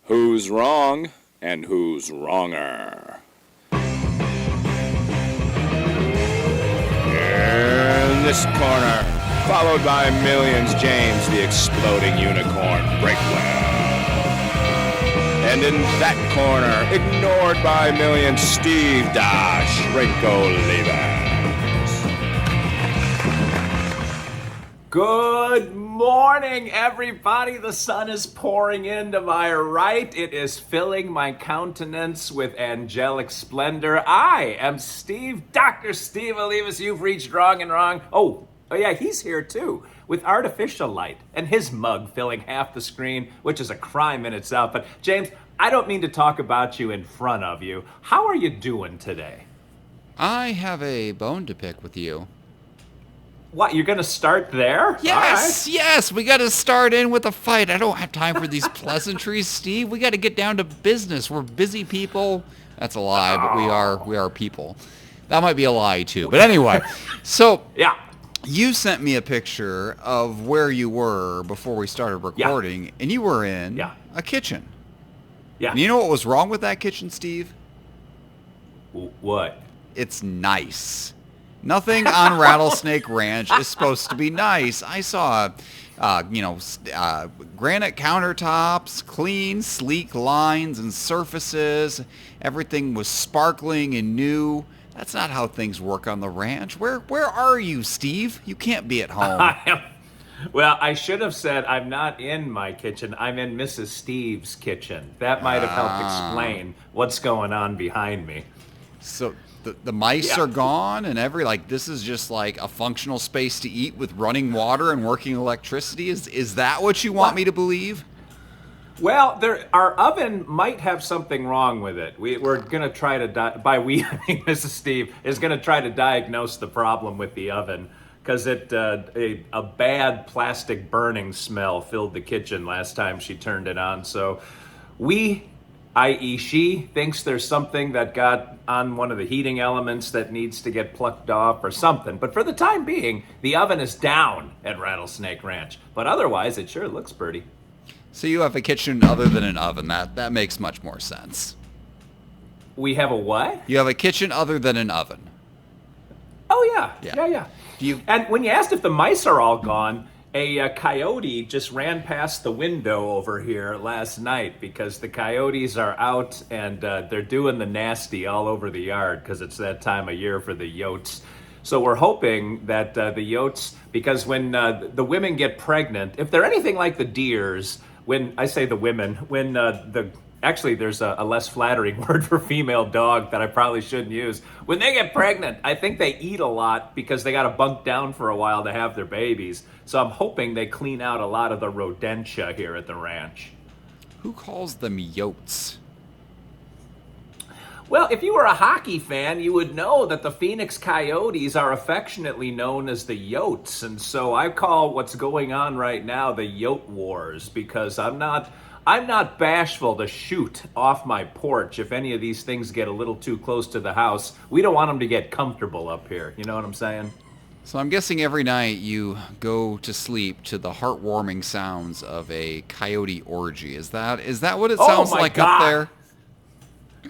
Who's wrong and who's wronger? In this corner, followed by millions, James the Exploding Unicorn Breakwell. And in that corner, ignored by millions, Steve Dash Rinko Good morning, everybody. The sun is pouring into my right. It is filling my countenance with angelic splendor. I am Steve, Dr. Steve Olivas. You've reached wrong and wrong. Oh yeah, he's here too, with artificial light and his mug filling half the screen, which is a crime in itself. But James, I don't mean to talk about you in front of you. How are you doing today? I have a bone to pick with you. What, you're going to start there? Yes, yes, we got to start in with a fight. I don't have time for these pleasantries, Steve. We got to get down to business. We're busy people. That's a lie, but we are people. That might be a lie too. But anyway, so yeah. You sent me a picture of where you were before we started recording, and you were in a kitchen. Yeah. And you know what was wrong with that kitchen, Steve? What? It's nice. Nothing on Rattlesnake Ranch is supposed to be nice. I saw, granite countertops, clean, sleek lines and surfaces. Everything was sparkling and new. That's not how things work on the ranch. Where are you, Steve? You can't be at home. Well, I should have said I'm not in my kitchen. I'm in Mrs. Steve's kitchen. That might have helped explain what's going on behind me. So the mice are gone and this is just like a functional space to eat with running water and working electricity? Is that what you want me to believe? Well, our oven might have something wrong with it. We're going to try to, I mean Mrs. Steve is going to try to diagnose the problem with the oven, because a bad plastic burning smell filled the kitchen last time she turned it on. So i.e. she thinks there's something that got on one of the heating elements that needs to get plucked off or something. But for the time being, the oven is down at Rattlesnake Ranch. But otherwise, it sure looks pretty. So you have a kitchen other than an oven. That makes much more sense. We have a what? You have a kitchen other than an oven. Oh, yeah. And when you asked if the mice are all gone, a coyote just ran past the window over here last night, because the coyotes are out and they're doing the nasty all over the yard because it's that time of year for the yotes. So we're hoping that the yotes, because when the women get pregnant, if they're anything like the deers, when I say the women, when actually, there's a less flattering word for female dog that I probably shouldn't use. When they get pregnant, I think they eat a lot because they got to bunk down for a while to have their babies. So I'm hoping they clean out a lot of the rodentia here at the ranch. Who calls them yotes? Well, if you were a hockey fan, you would know that the Phoenix Coyotes are affectionately known as the Yotes. And so I call what's going on right now the Yote Wars, because I'm not bashful to shoot off my porch if any of these things get a little too close to the house. We don't want them to get comfortable up here. You know what I'm saying? So I'm guessing every night you go to sleep to the heartwarming sounds of a coyote orgy. Is that what it sounds like God. Up there?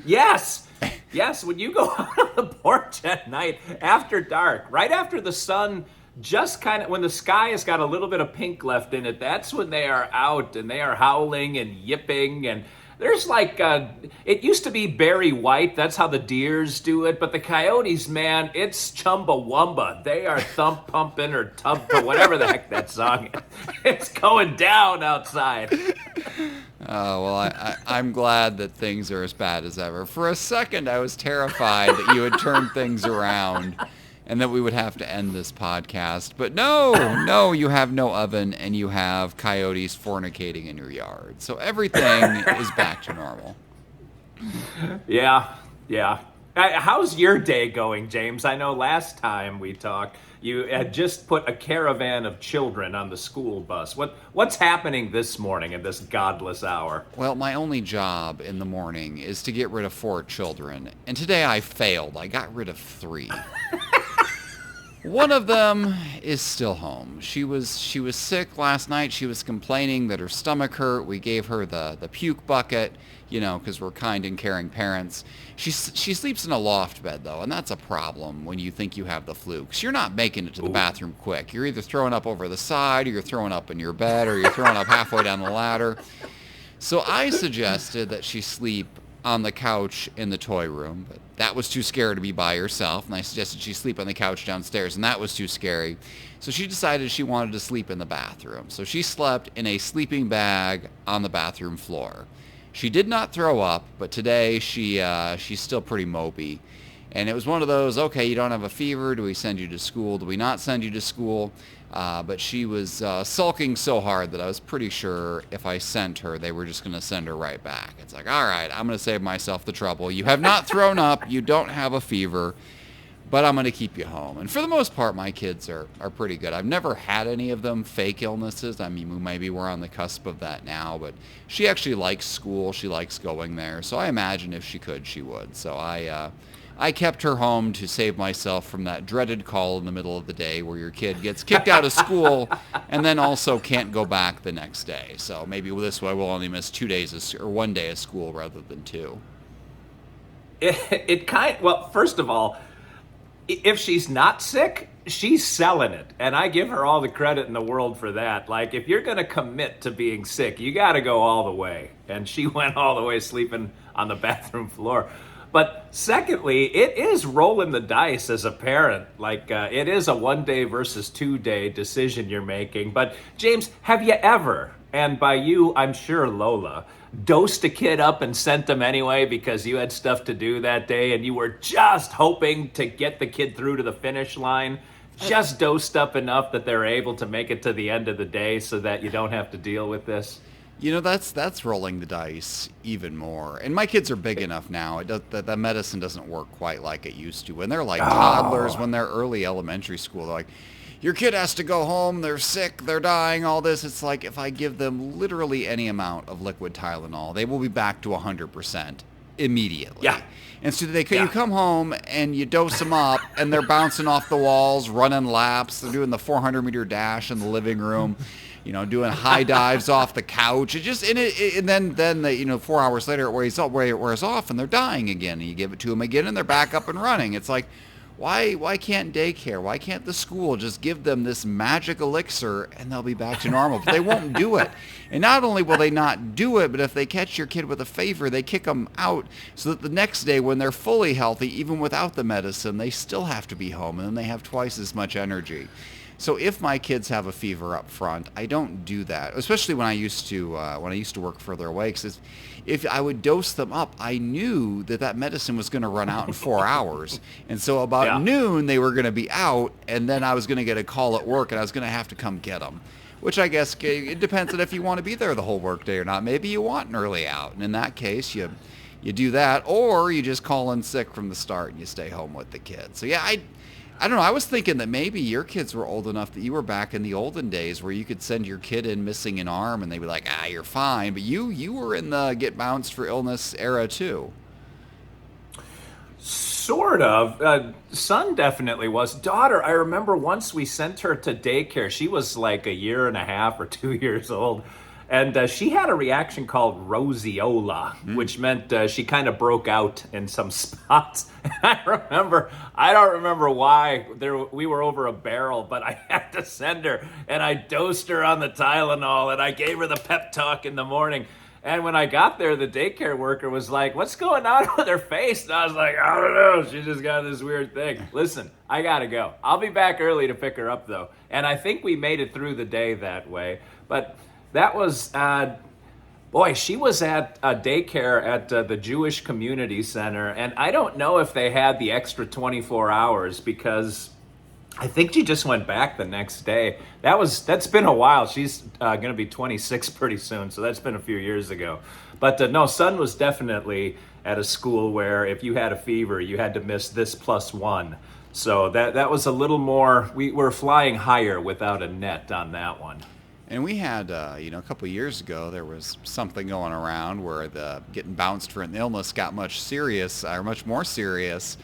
Yes. Yes, when you go out on the porch at night after dark, right after the sun just kind of, when the sky has got a little bit of pink left in it, that's when they are out and they are howling and yipping. And there's it used to be Barry White. That's how the deers do it. But the coyotes, man, it's Chumbawamba. They are thump pumping or tub, whatever the heck that song is. It's going down outside. Oh, well, I'm glad that things are as bad as ever. For a second, I was terrified that you had turned things around and that we would have to end this podcast. But no, you have no oven and you have coyotes fornicating in your yard. So everything is back to normal. Yeah. How's your day going, James? I know last time we talked, you had just put a caravan of children on the school bus. What's happening this morning at this godless hour? Well, my only job in the morning is to get rid of 4 children. And today I failed. I got rid of 3. One of them is still home. She was sick last night. She was complaining that her stomach hurt. We gave her the Puke Bucket, because we're kind and caring parents. She sleeps in a loft bed, though, and that's a problem when you think you have the flu, because you're not making it to the bathroom quick. You're either throwing up over the side, or you're throwing up in your bed, or you're throwing up halfway down the ladder. So I suggested that she sleep on the couch in the toy room, but that was too scary to be by herself, and I suggested she sleep on the couch downstairs, and that was too scary. So she decided she wanted to sleep in the bathroom. So she slept in a sleeping bag on the bathroom floor. She did not throw up, but today she's still pretty mopey. And it was one of those, okay, you don't have a fever, do we send you to school, do we not send you to school? But she was sulking so hard that I was pretty sure if I sent her, they were just going to send her right back. It's like, all right, I'm going to save myself the trouble. You have not thrown up, you don't have a fever, but I'm going to keep you home. And for the most part, my kids are pretty good. I've never had any of them fake illnesses. I mean, maybe we're on the cusp of that now, but she actually likes school. She likes going there. So I imagine if she could, she would. So I kept her home to save myself from that dreaded call in the middle of the day where your kid gets kicked out of school and then also can't go back the next day. So maybe this way we'll only miss 2 days or 1 day of school rather than 2. Well, first of all, if she's not sick, she's selling it. And I give her all the credit in the world for that. Like, if you're going to commit to being sick, you got to go all the way. And she went all the way sleeping on the bathroom floor. But secondly, it is rolling the dice as a parent. Like, it is a 1 day versus 2 day decision you're making. But James, have you ever, and by you, I'm sure Lola, dosed a kid up and sent them anyway because you had stuff to do that day and you were just hoping to get the kid through to the finish line? Just dosed up enough that they're able to make it to the end of the day so that you don't have to deal with this? That's rolling the dice even more. And my kids are big enough now. The medicine doesn't work quite like it used to. When they're like toddlers, when they're early elementary school, they're like, your kid has to go home, they're sick, they're dying, all this. It's like if I give them literally any amount of liquid Tylenol, they will be back to 100% immediately. Yeah. And so you come home and you dose them up and they're bouncing off the walls, running laps, they're doing the 400-meter dash in the living room. Doing high dives off the couch. And then they, 4 hours later it wears off and they're dying again. And you give it to them again and they're back up and running. It's like, why can't daycare? Why can't the school just give them this magic elixir and they'll be back to normal? But they won't do it. And not only will they not do it, but if they catch your kid with a fever, they kick them out so that the next day when they're fully healthy, even without the medicine, they still have to be home and then they have twice as much energy. So if my kids have a fever up front, I don't do that, especially when I used to work further away. Because if I would dose them up, I knew that medicine was going to run out in 4 hours. And so about noon, they were going to be out, and then I was going to get a call at work, and I was going to have to come get them. Which I guess it depends on if you want to be there the whole workday or not. Maybe you want an early out, and in that case, you do that, or you just call in sick from the start and you stay home with the kids. So yeah, I don't know. I was thinking that maybe your kids were old enough that you were back in the olden days where you could send your kid in missing an arm and they'd be like, you're fine. But you were in the get bounced for illness era too. Sort of. Son definitely was. Daughter, I remember once we sent her to daycare. She was like 1.5 years or 2 years old. And she had a reaction called roseola, which meant she kind of broke out in some spots. And I don't remember why we were over a barrel, but I had to send her. And I dosed her on the Tylenol, and I gave her the pep talk in the morning. And when I got there, the daycare worker was like, what's going on with her face? And I was like, I don't know. She just got this weird thing. Listen, I got to go. I'll be back early to pick her up, though. And I think we made it through the day that way. But that was, she was at daycare at the Jewish Community Center, and I don't know if they had the extra 24 hours because I think she just went back the next day. That's been a while. She's going to be 26 pretty soon, so that's been a few years ago. But no, son was definitely at a school where if you had a fever, you had to miss this +1. So that was a little more, we were flying higher without a net on that one. And we had, a couple of years ago, there was something going around where the getting bounced for an illness got much more serious.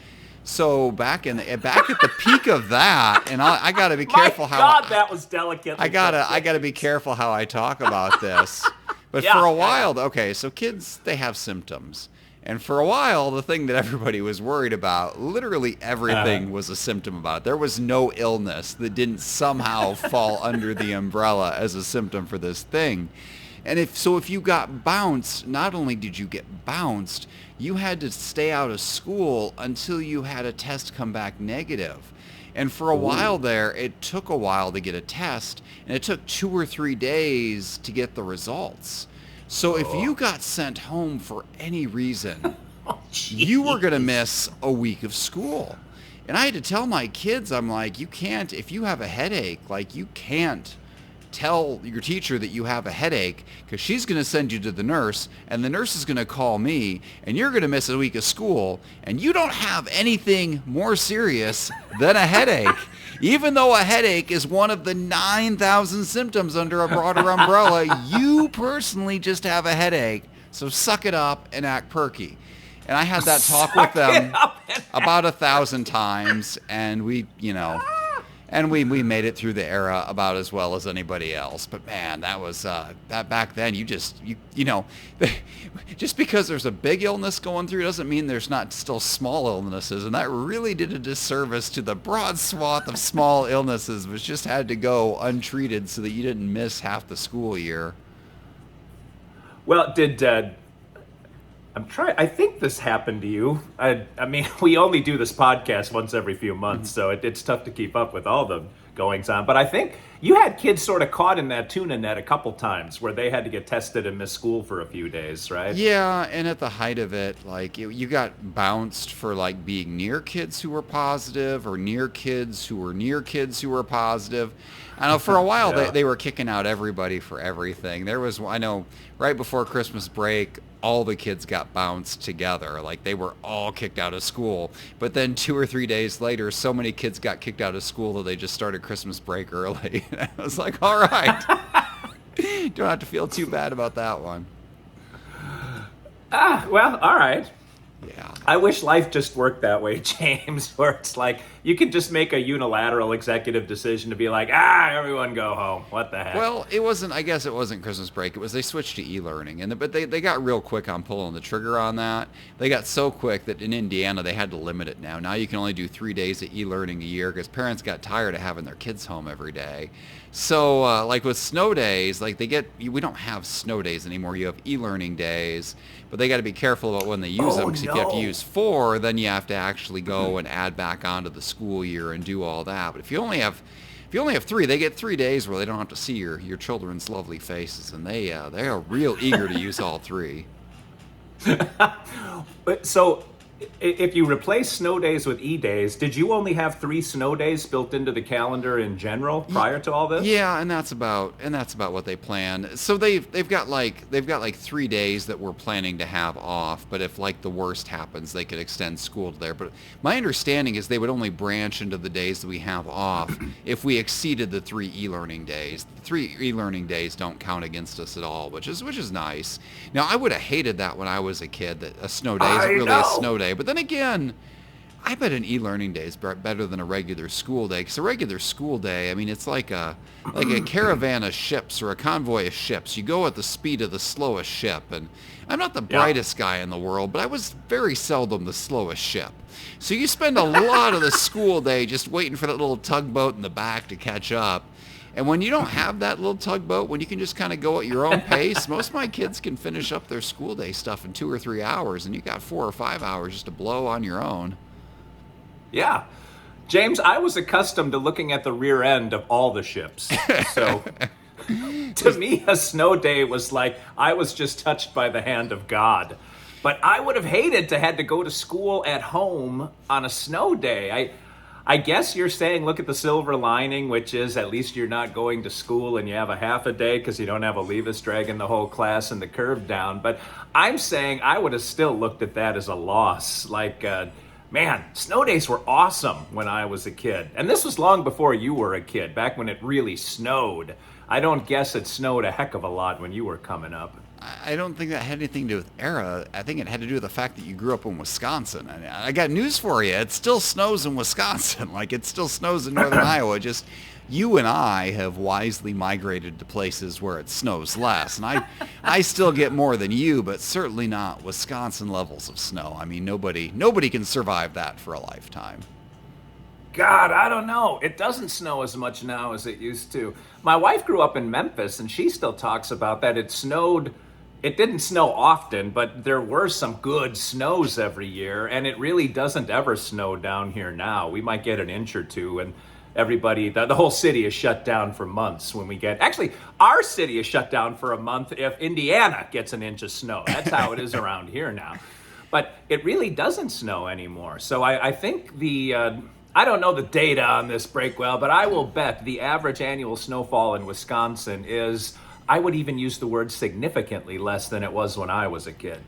So back at the peak of that, and I got to be careful that was delicate. I gotta be careful how I talk about this. But for a while, okay, so kids, they have symptoms. And for a while, the thing that everybody was worried about, literally everything was a symptom about it. There was no illness that didn't somehow fall under the umbrella as a symptom for this thing. And if you got bounced, not only did you get bounced, you had to stay out of school until you had a test come back negative. And for a while there, it took a while to get a test, and it took 2 or 3 days to get the results. So if you got sent home for any reason, you were going to miss a week of school. And I had to tell my kids, I'm like, you can't, if you have a headache, like you can't tell your teacher that you have a headache, because she's going to send you to the nurse, and the nurse is going to call me, and you're going to miss a week of school, and you don't have anything more serious than a headache. Even though a headache is one of the 9,000 symptoms under a broader umbrella, you personally just have a headache, so suck it up and act perky. And I had that talk with them about 1,000 times, and we made it through the era about as well as anybody else. But man, that was that back then. Just because there's a big illness going through doesn't mean there's not still small illnesses, and that really did a disservice to the broad swath of small illnesses, which just had to go untreated so that you didn't miss half the school year. Well, I think this happened to you. I mean, we only do this podcast once every few months, so it's tough to keep up with all the goings on. But I think you had kids sort of caught in that tuna net a couple times where they had to get tested and miss school for a few days, right? Yeah, and at the height of it, like you got bounced for like being near kids who were positive, or near kids who were near kids who were positive. I know for a while they were kicking out everybody for everything. I know right before Christmas break, all the kids got bounced together. Like they were all kicked out of school. But then 2 or 3 days later, so many kids got kicked out of school that they just started Christmas break early. And I was like, all right. Don't have to feel too bad about that one. Well, all right. Yeah. I wish life just worked that way, James, where it's like you can just make a unilateral executive decision to be like, everyone go home. What the heck? Well, I guess it wasn't Christmas break. It was they switched to e-learning, but they got real quick on pulling the trigger on that. They got so quick that in Indiana they had to limit it now. Now you can only do 3 days of e-learning a year because parents got tired of having their kids home every day. So like with snow days, like we don't have snow days anymore. You have e-learning days, but they got to be careful about when they use them, because if you have to use 4, then you have to actually go and add back onto the school year and do all that. But if you only have 3, they get 3 days where they don't have to see your children's lovely faces, and they are real eager to use all 3. So if you replace snow days with e-days, did you only have 3 snow days built into the calendar in general prior to all this? Yeah, and that's about what they plan. So they've got like 3 days that we're planning to have off, but if like the worst happens, they could extend school to there. But my understanding is they would only branch into the days that we have off if we exceeded the 3 e-learning days. The 3 e-learning days don't count against us at all, which is nice. Now, I would have hated that when I was a kid, that a snow day isn't really a snow day. But then again, I bet an e-learning day is better than a regular school day, because a regular school day, I mean, it's like a caravan of ships or a convoy of ships. You go at the speed of the slowest ship, and I'm not the brightest guy in the world, but I was very seldom the slowest ship. So you spend a lot of the school day just waiting for that little tugboat in the back to catch up. And when you don't have that little tugboat, when you can just kind of go at your own pace, most of my kids can finish up their school day stuff in 2 or 3 hours, and you got 4 or 5 hours just to blow on your own. Yeah. James, I was accustomed to looking at the rear end of all the ships. So to me, a snow day was like I was just touched by the hand of God. But I would have hated to had to go to school at home on a snow day. I guess you're saying look at the silver lining, which is at least you're not going to school and you have a half a day because you don't have a leave-us dragging the whole class and the curve down. But I'm saying I would have still looked at that as a loss. Like, man, snow days were awesome when I was a kid. And this was long before you were a kid, back when it really snowed. I don't guess it snowed a heck of a lot when you were coming up. I don't think that had anything to do with era. I think it had to do with the fact that you grew up in Wisconsin. And I got news for you. It still snows in Wisconsin. Like, it still snows in northern Iowa. Just you and I have wisely migrated to places where it snows less. And I still get more than you, but certainly not Wisconsin levels of snow. I mean, nobody can survive that for a lifetime. God, I don't know. It doesn't snow as much now as it used to. My wife grew up in Memphis, and she still talks about that. It didn't snow often, but there were some good snows every year, and it really doesn't ever snow down here now. We might get an inch or two, and everybody, the whole city is shut down for months when we get... Actually, our city is shut down for a month if Indiana gets an inch of snow. That's how it is around here now. But it really doesn't snow anymore. So I think I don't know the data on this, Breakwell, but I will bet the average annual snowfall in Wisconsin is... I would even use the word significantly less than it was when I was a kid.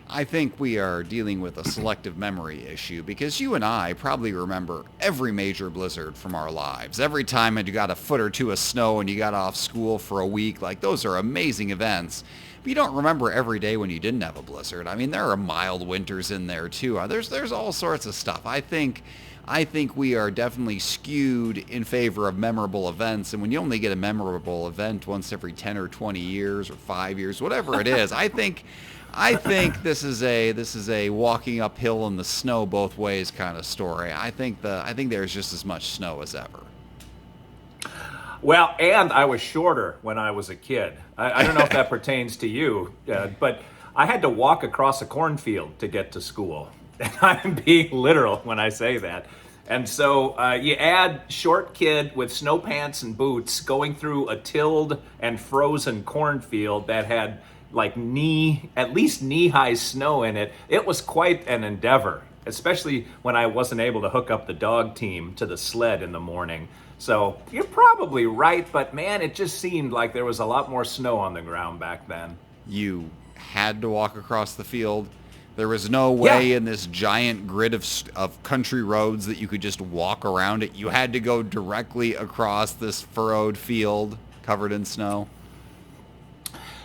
I think we are dealing with a selective memory issue because you and I probably remember every major blizzard from our lives. Every time you got a foot or two of snow and you got off school for a week, like those are amazing events. But you don't remember every day when you didn't have a blizzard. I mean, there are mild winters in there too. There's all sorts of stuff. I think we are definitely skewed in favor of memorable events. And when you only get a memorable event once every 10 or 20 years or 5 years, whatever it is, I think this is a walking uphill in the snow both ways kind of story. I think there's just as much snow as ever. Well, and I was shorter when I was a kid. I don't know if that pertains to you, but I had to walk across a cornfield to get to school. And I'm being literal when I say that. And so you add short kid with snow pants and boots going through a tilled and frozen cornfield that had like at least knee-high snow in it. It was quite an endeavor, especially when I wasn't able to hook up the dog team to the sled in the morning. So you're probably right, but man, it just seemed like there was a lot more snow on the ground back then. You had to walk across the field. There was no way in this giant grid of country roads that you could just walk around it. You had to go directly across this furrowed field covered in snow.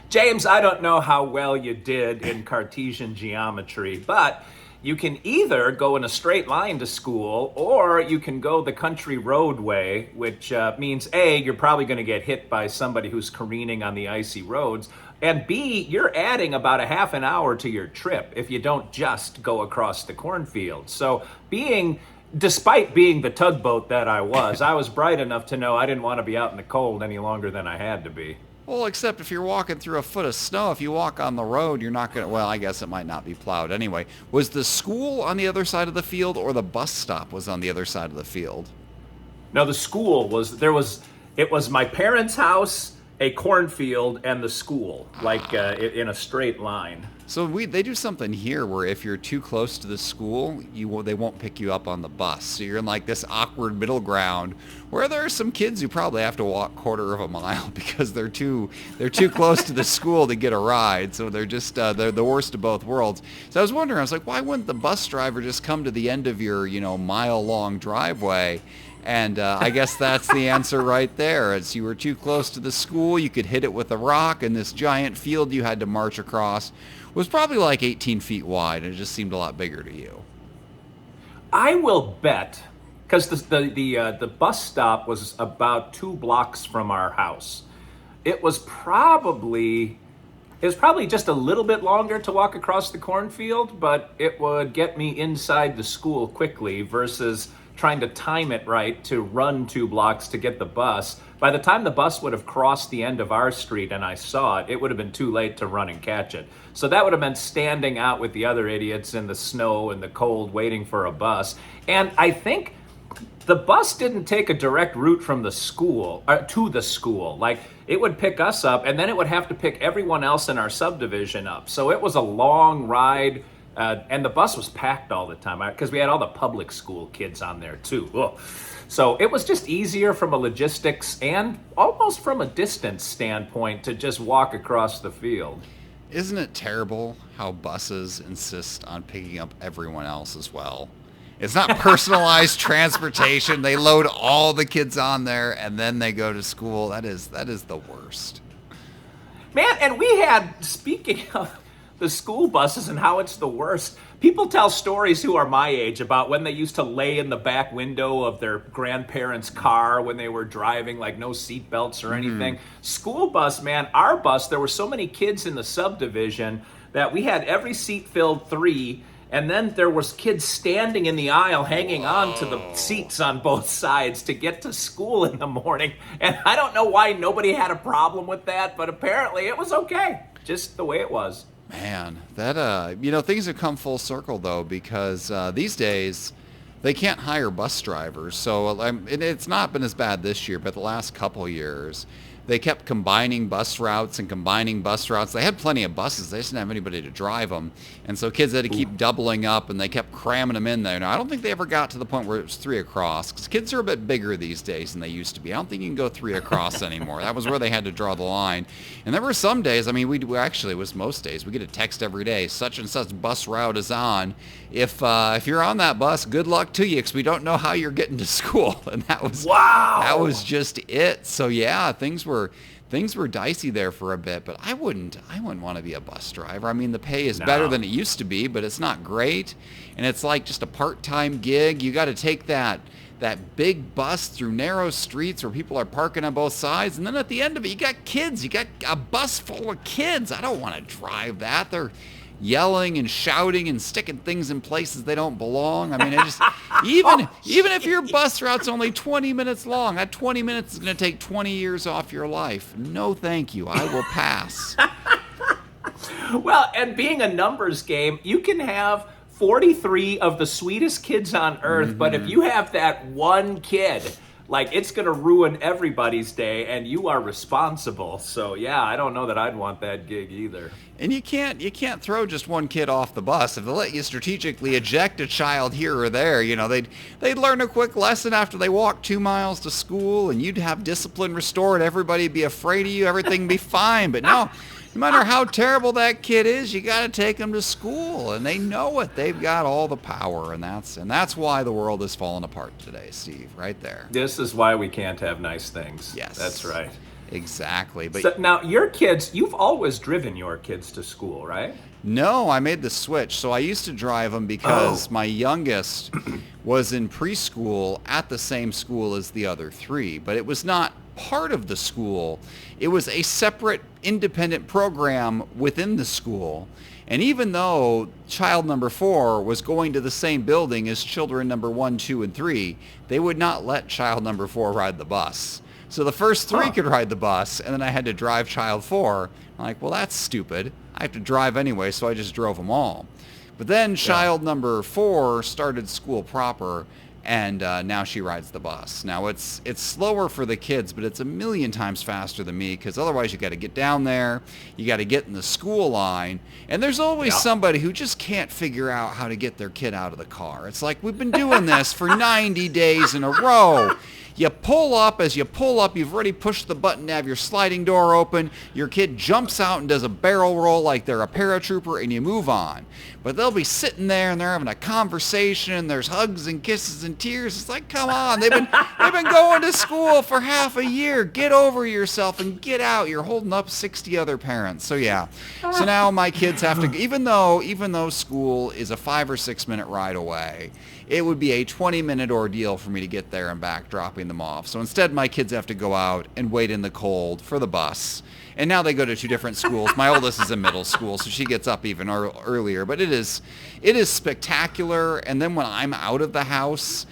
James, I don't know how well you did in Cartesian geometry, but you can either go in a straight line to school or you can go the country roadway, which means A, you're probably going to get hit by somebody who's careening on the icy roads, and B, you're adding about a half an hour to your trip if you don't just go across the cornfield. So despite being the tugboat that I was bright enough to know I didn't want to be out in the cold any longer than I had to be. Well, except if you're walking through a foot of snow, if you walk on the road, you're not going to, well, I guess it might not be plowed anyway. Was the school on the other side of the field or the bus stop was on the other side of the field? No, the school it was my parents' house, a cornfield, and the school, in a straight line. So they do something here where if you're too close to the school, they won't pick you up on the bus. So you're in like this awkward middle ground where there are some kids who probably have to walk quarter of a mile because they're too close to the school to get a ride. So they're just they're the worst of both worlds. So I was wondering, I was like, why wouldn't the bus driver just come to the end of your mile long driveway? And I guess that's the answer right there. As you were too close to the school, you could hit it with a rock, and this giant field you had to march across was probably like 18 feet wide, and it just seemed a lot bigger to you. I will bet, because the bus stop was about 2 blocks from our house. It was probably just a little bit longer to walk across the cornfield, but it would get me inside the school quickly versus trying to time it right to run 2 blocks to get the bus. By the time the bus would have crossed the end of our street and I saw it, it would have been too late to run and catch it. So that would have meant standing out with the other idiots in the snow and the cold waiting for a bus. And I think the bus didn't take a direct route from the school to the school. Like, it would pick us up and then it would have to pick everyone else in our subdivision up. So it was a long ride. And the bus was packed all the time because we had all the public school kids on there too. Ugh. So it was just easier from a logistics and almost from a distance standpoint to just walk across the field. Isn't it terrible how buses insist on picking up everyone else as well? It's not personalized transportation. They load all the kids on there and then they go to school. That is the worst. Man, and we had, speaking of the school buses and how it's the worst, people tell stories who are my age about when they used to lay in the back window of their grandparents' car when they were driving, like no seat belts or anything. School bus, man, our bus, there were so many kids in the subdivision that we had every seat filled 3, and then there was kids standing in the aisle hanging on to the seats on both sides to get to school in the morning. And I don't know why nobody had a problem with that, but apparently it was okay, just the way it was. Man, that, things have come full circle, though, because these days they can't hire bus drivers. So and it's not been as bad this year, but the last couple years, they kept combining bus routes. They had plenty of buses. They just didn't have anybody to drive them. And so kids had to keep doubling up, and they kept cramming them in there. Now, I don't think they ever got to the point where it was 3 across, because kids are a bit bigger these days than they used to be. I don't think you can go 3 across anymore. That was where they had to draw the line. And there were some days, we actually, it was most days, we get a text every day, such and such bus route is on. If you're on that bus, good luck to you, because we don't know how you're getting to school. And that was just it. So yeah, things were dicey there for a bit, but I wouldn't want to be a bus driver. The pay is better than it used to be, but it's not great. And it's like just a part-time gig. You got to take that big bus through narrow streets where people are parking on both sides. And then at the end of it, you got kids. You got a bus full of kids. I don't want to drive that. They're yelling and shouting and sticking things in places they don't belong. Even if your bus route's only 20 minutes long, that 20 minutes is going to take 20 years off your life. No, thank you. I will pass. Well, and being a numbers game, you can have 43 of the sweetest kids on earth, but if you have that one kid, like, it's going to ruin everybody's day, and you are responsible. So, yeah, I don't know that I'd want that gig either. And you can't throw just one kid off the bus. If they let you strategically eject a child here or there, they'd learn a quick lesson after they walk 2 miles to school, and you'd have discipline restored. Everybody'd be afraid of you. Everything be fine. But no matter how terrible that kid is, you got to take them to school, and they know it. They've got all the power, and that's why the world is falling apart today, Steve. Right there. This is why we can't have nice things. Yes, that's right. Exactly. But so now your kids, you've always driven your kids to school, right? No, I made the switch. So I used to drive them because my youngest was in preschool at the same school as the other 3, but it was not part of the school. It was a separate independent program within the school. And even though child number 4 was going to the same building as children number 1, 2, and 3, they would not let child number 4 ride the bus. So the first 3 could ride the bus, and then I had to drive child 4. I'm like, well, that's stupid. I have to drive anyway, so I just drove them all. But then child number 4 started school proper, and now she rides the bus. Now, it's slower for the kids, but it's a million times faster than me, because otherwise you got to get down there, you got to get in the school line, and there's always somebody who just can't figure out how to get their kid out of the car. It's like, we've been doing this for 90 days in a row. You pull up. As you pull up, you've already pushed the button to have your sliding door open. Your kid jumps out and does a barrel roll like they're a paratrooper, and you move on. But they'll be sitting there, and they're having a conversation. There's hugs and kisses and tears. It's like, come on. They've been going to school for half a year. Get over yourself and get out. You're holding up 60 other parents. So, yeah. So now my kids have to, even though school is a 5 or 6 minute ride away, it would be a 20-minute ordeal for me to get there and back, dropping them off. So instead, my kids have to go out and wait in the cold for the bus. And now they go to 2 different schools. My oldest is in middle school, so she gets up even earlier. But it is spectacular. And then when I'm out of the house,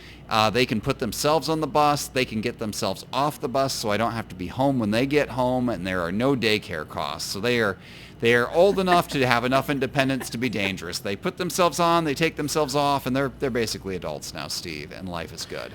they can put themselves on the bus. They can get themselves off the bus, so I don't have to be home when they get home. And there are no daycare costs. So they are old enough to have enough independence to be dangerous. They put themselves on, they take themselves off, and they're basically adults now, Steve, and life is good.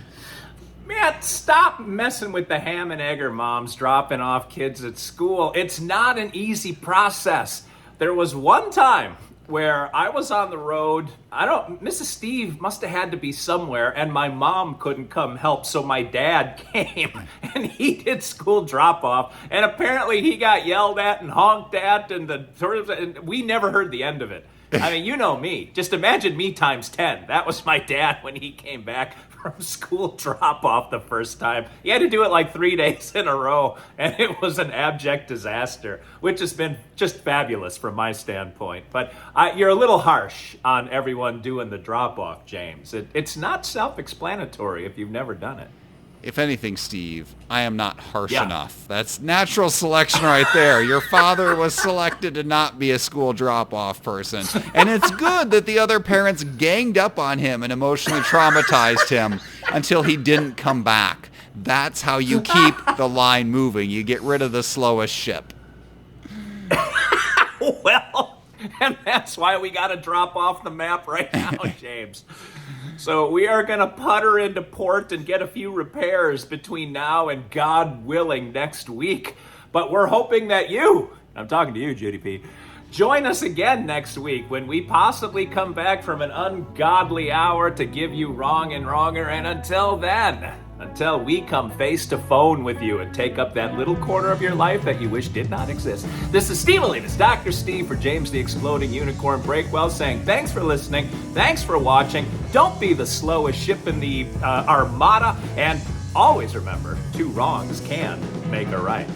Man, stop messing with the ham and egger moms dropping off kids at school. It's not an easy process. There was one time where I was on the road. Mrs. Steve must have had to be somewhere, and my mom couldn't come help, so my dad came, and he did school drop-off, and apparently he got yelled at and honked at, and we never heard the end of it. I mean, you know me. Just imagine me times 10. That was my dad when he came back from school drop-off the first time. He had to do it like 3 days in a row, and it was an abject disaster, which has been just fabulous from my standpoint. But you're a little harsh on everyone doing the drop-off, James. It's not self-explanatory if you've never done it. If anything, Steve, I am not harsh enough. That's natural selection right there. Your father was selected to not be a school drop-off person. And it's good that the other parents ganged up on him and emotionally traumatized him until he didn't come back. That's how you keep the line moving. You get rid of the slowest ship. Well, and that's why we got to drop off the map right now, James. So we are going to putter into port and get a few repairs between now and, God willing, next week. But we're hoping that I'm talking to you, GDP, join us again next week when we possibly come back from an ungodly hour to give you Wrong and Wronger. And until we come face to phone with you and take up that little corner of your life that you wish did not exist. This is Steve Alinas, Dr. Steve for James the Exploding Unicorn Breakwell, saying thanks for listening, thanks for watching, don't be the slowest ship in the armada, and always remember, 2 wrongs can make a right.